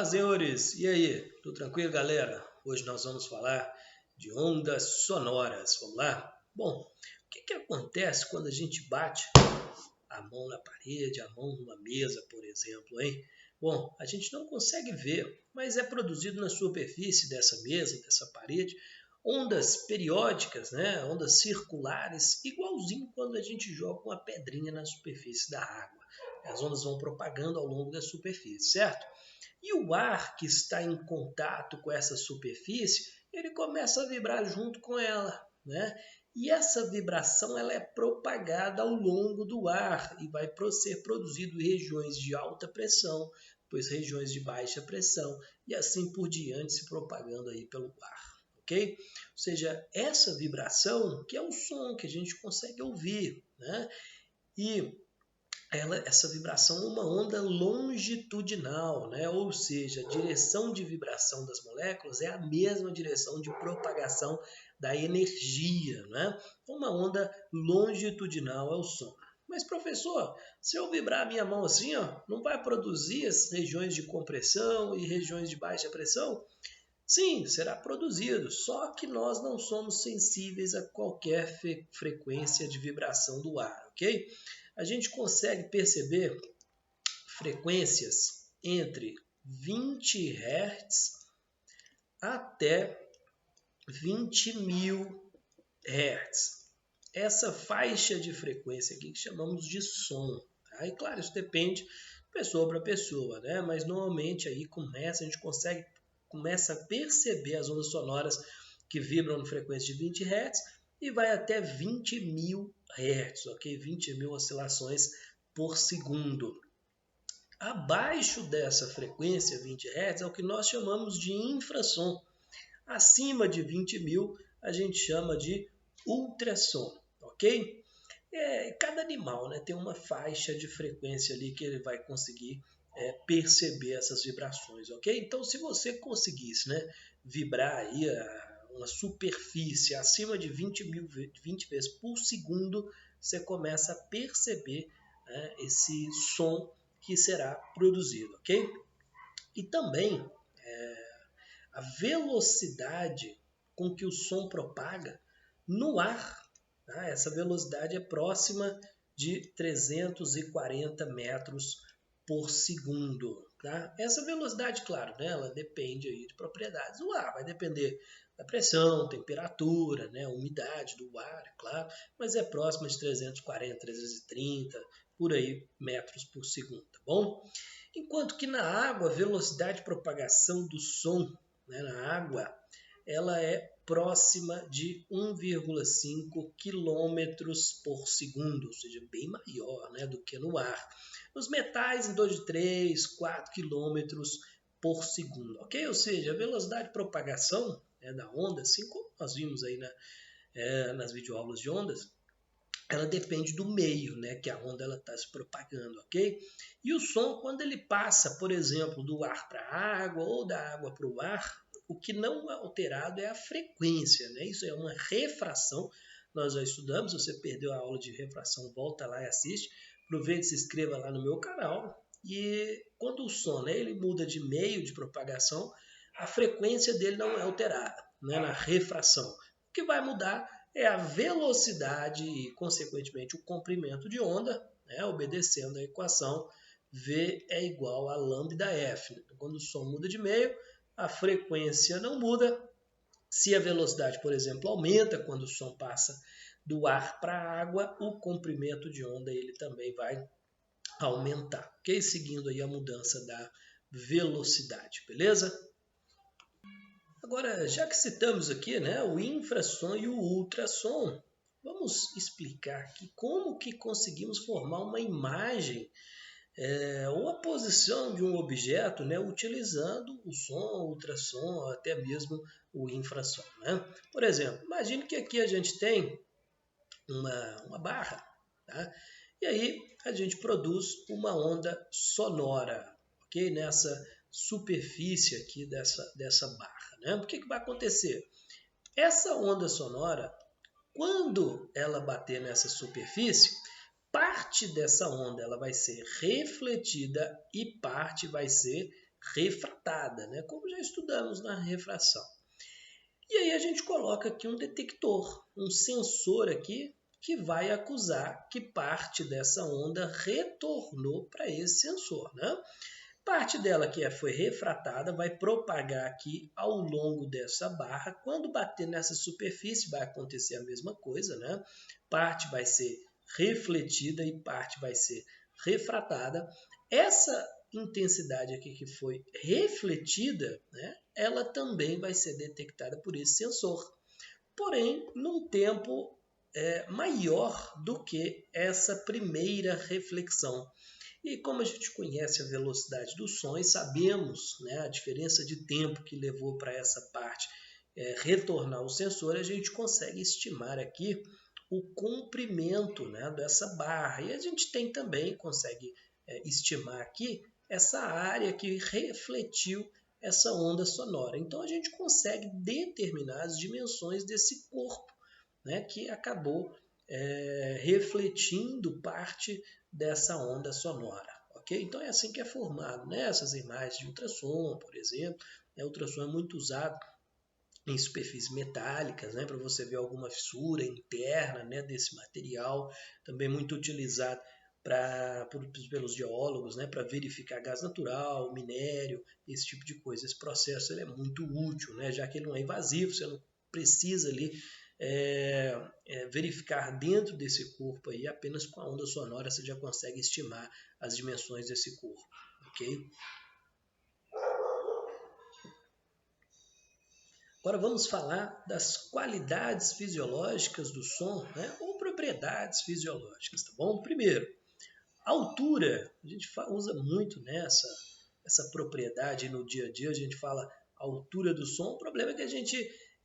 Fala, senhores! E aí? Tudo tranquilo, galera? Hoje nós vamos falar de ondas sonoras. Vamos lá? Bom, o que acontece quando a gente bate a mão na parede, a mão numa mesa, por exemplo, hein? Bom, a gente não consegue ver, mas é produzido na superfície dessa mesa, dessa parede, ondas periódicas, né? Ondas circulares, igualzinho quando a gente joga uma pedrinha na superfície da água. As ondas vão propagando ao longo da superfície, certo? E o ar que está em contato com essa superfície, ele começa a vibrar junto com ela, né? E essa vibração ela é propagada ao longo do ar e vai ser produzido em regiões de alta pressão, depois regiões de baixa pressão e assim por diante se propagando aí pelo ar, ok? Ou seja, essa vibração que é o som que a gente consegue ouvir, né? E essa vibração é uma onda longitudinal, né? Ou seja, a direção de vibração das moléculas é a mesma direção de propagação da energia, né? Uma onda longitudinal é o som. Mas, professor, se eu vibrar a minha mão assim, ó, não vai produzir as regiões de compressão e regiões de baixa pressão? Sim, será produzido, só que nós não somos sensíveis a qualquer frequência de vibração do ar, ok? A gente consegue perceber frequências entre 20 Hz até 20.000 Hz. Essa faixa de frequência aqui que chamamos de som. Tá? E claro, isso depende de pessoa para pessoa, né? Mas normalmente aí a gente começa a perceber as ondas sonoras que vibram na frequência de 20 Hz e vai até 20.000 Hz, ok? 20.000 oscilações por segundo. Abaixo dessa frequência 20 Hz é o que nós chamamos de infrassom. Acima de 20.000 a gente chama de ultrassom, ok? Cada animal, né, tem uma faixa de frequência ali que ele vai conseguir perceber essas vibrações, ok? Então, se você conseguisse, né, vibrar aí uma superfície acima de 20 vezes por segundo, você começa a perceber, né, esse som que será produzido, ok? E também a velocidade com que o som propaga no ar, tá? Essa velocidade é próxima de 340 metros por segundo. Tá? Essa velocidade, claro, né, ela depende aí de propriedades do ar, vai depender da pressão, temperatura, né, umidade do ar, claro, mas é próxima de 340, 330, por aí, metros por segundo, tá bom? Enquanto que na água, a velocidade de propagação do som, né, na água, ela é próxima de 1,5 km por segundo, ou seja, bem maior, né, do que no ar. Nos metais, em torno de 3, 4 km por segundo, ok? Ou seja, a velocidade de propagação, né, da onda, assim como nós vimos aí nas videoaulas de ondas, ela depende do meio, né, que a onda está se propagando, ok? E o som, quando ele passa, por exemplo, do ar para a água ou da água para o ar, o que não é alterado é a frequência, né? Isso é uma refração. Nós já estudamos, se você perdeu a aula de refração, volta lá e assiste. Aproveite e se inscreva lá no meu canal. E quando o som, né, ele muda de meio de propagação, a frequência dele não é alterada, né, na refração. O que vai mudar é a velocidade e, consequentemente, o comprimento de onda, né, obedecendo a equação V é igual a lambda F. Então, quando o som muda de meio, a frequência não muda. Se a velocidade, por exemplo, aumenta quando o som passa do ar para a água, o comprimento de onda ele também vai aumentar, ok? Seguindo aí a mudança da velocidade, beleza? Agora, já que citamos aqui, né, o infrassom e o ultrassom, vamos explicar aqui como que conseguimos formar uma imagem ou a posição de um objeto, né, utilizando o som, o ultrassom, ou até mesmo o infrassom, né? Por exemplo, imagine que aqui a gente tem uma barra, tá? E aí a gente produz uma onda sonora, ok? Nessa superfície aqui dessa barra, né? O que vai acontecer? Essa onda sonora, quando ela bater nessa superfície, parte dessa onda ela vai ser refletida e parte vai ser refratada, né? Como já estudamos na refração. E aí a gente coloca aqui um detector, um sensor aqui, que vai acusar que parte dessa onda retornou para esse sensor, né? Parte dela que foi refratada vai propagar aqui ao longo dessa barra. Quando bater nessa superfície vai acontecer a mesma coisa, né? Parte vai ser refletida e parte vai ser refratada. Essa intensidade aqui que foi refletida, né? Ela também vai ser detectada por esse sensor. Porém, num tempo maior do que essa primeira reflexão. E como a gente conhece a velocidade do som e sabemos, né, a diferença de tempo que levou para essa parte retornar o sensor, a gente consegue estimar aqui o comprimento, né, dessa barra. E a gente consegue estimar aqui essa área que refletiu essa onda sonora. Então a gente consegue determinar as dimensões desse corpo, né, que acabou refletindo parte dessa onda sonora. Okay? Então é assim que é formado, né? Essas imagens de ultrassom, por exemplo. O ultrassom é muito usado em superfícies metálicas, né, para você ver alguma fissura interna, né, desse material. Também muito utilizado pelos geólogos, né, para verificar gás natural, minério, esse tipo de coisa. Esse processo ele é muito útil, né, já que ele não é invasivo, você não precisa ali verificar dentro desse corpo aí, apenas com a onda sonora você já consegue estimar as dimensões desse corpo, ok? Agora vamos falar das qualidades fisiológicas do som, né? Ou propriedades fisiológicas, tá bom? Primeiro, altura. A gente usa muito, né, essa propriedade no dia a dia, a gente fala altura do som. O problema é que a gente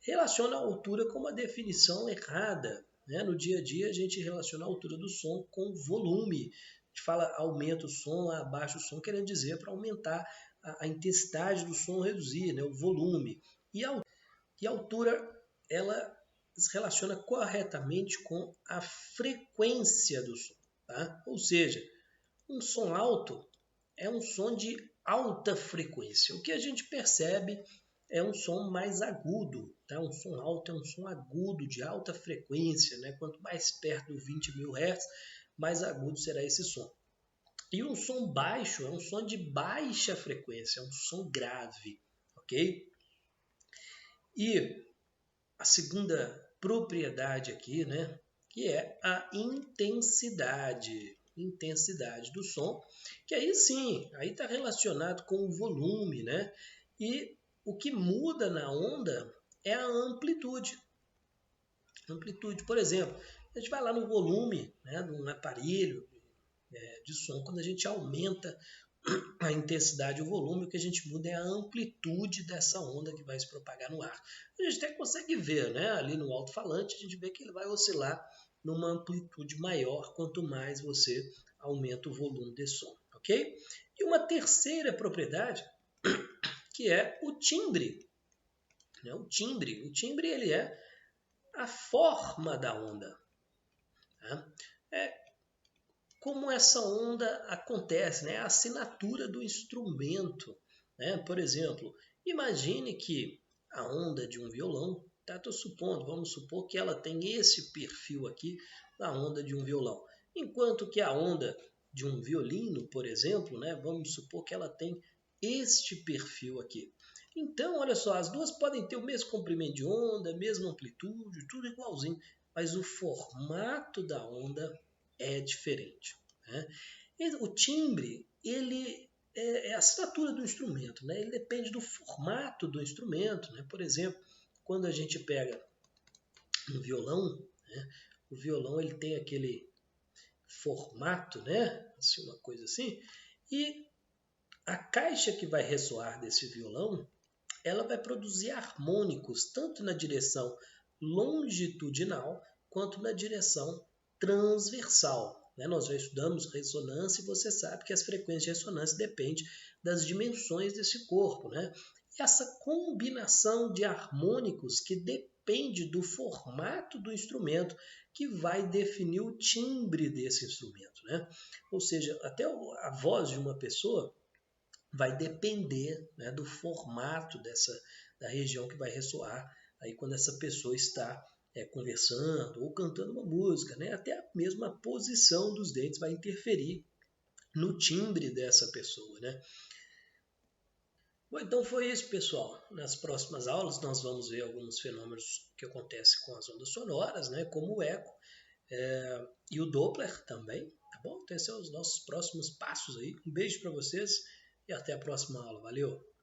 relaciona a altura com uma definição errada, né? No dia a dia a gente relaciona a altura do som com volume. A gente fala aumenta o som, abaixa o som, querendo dizer para aumentar a intensidade do som, reduzir, né, o volume. E a altura, ela se relaciona corretamente com a frequência do som, tá? Ou seja, um som alto é um som de alta frequência. O que a gente percebe é um som mais agudo, tá? Um som alto é um som agudo de alta frequência, né? Quanto mais perto do 20.000 Hz, mais agudo será esse som. E um som baixo é um som de baixa frequência, é um som grave, ok? E a segunda propriedade aqui, né, que é a intensidade do som, que aí sim, aí está relacionado com o volume, né, e o que muda na onda é a amplitude. Amplitude, por exemplo, a gente vai lá no volume, né, num aparelho de som, quando a gente aumenta a intensidade e o volume, o que a gente muda é a amplitude dessa onda que vai se propagar no ar. A gente até consegue ver, né? Ali no alto-falante, a gente vê que ele vai oscilar numa amplitude maior quanto mais você aumenta o volume desse som, ok? E uma terceira propriedade, que é o timbre. Né? O timbre ele é a forma da onda. Tá? Como essa onda acontece, né? A assinatura do instrumento. Né? Por exemplo, imagine que a onda de um violão, tá? Vamos supor que ela tem esse perfil aqui da onda de um violão. Enquanto que a onda de um violino, por exemplo, né? Vamos supor que ela tem este perfil aqui. Então, olha só, as duas podem ter o mesmo comprimento de onda, mesma amplitude, tudo igualzinho, mas o formato da onda é diferente. Né? O timbre, ele é a assinatura do instrumento, né? Ele depende do formato do instrumento. Né? Por exemplo, quando a gente pega um violão, né? O violão ele tem aquele formato, né? Assim, uma coisa assim, e a caixa que vai ressoar desse violão, ela vai produzir harmônicos tanto na direção longitudinal quanto na direção transversal. Nós já estudamos ressonância e você sabe que as frequências de ressonância dependem das dimensões desse corpo. Né? E essa combinação de harmônicos que depende do formato do instrumento que vai definir o timbre desse instrumento. Né? Ou seja, até a voz de uma pessoa vai depender, né, do formato da região que vai ressoar aí quando essa pessoa está conversando ou cantando uma música, né? Até a mesma posição dos dentes vai interferir no timbre dessa pessoa, né? Bom, então foi isso, pessoal. Nas próximas aulas nós vamos ver alguns fenômenos que acontecem com as ondas sonoras, né? Como o eco e o Doppler também, tá bom? Então esses são os nossos próximos passos aí. Um beijo para vocês e até a próxima aula. Valeu!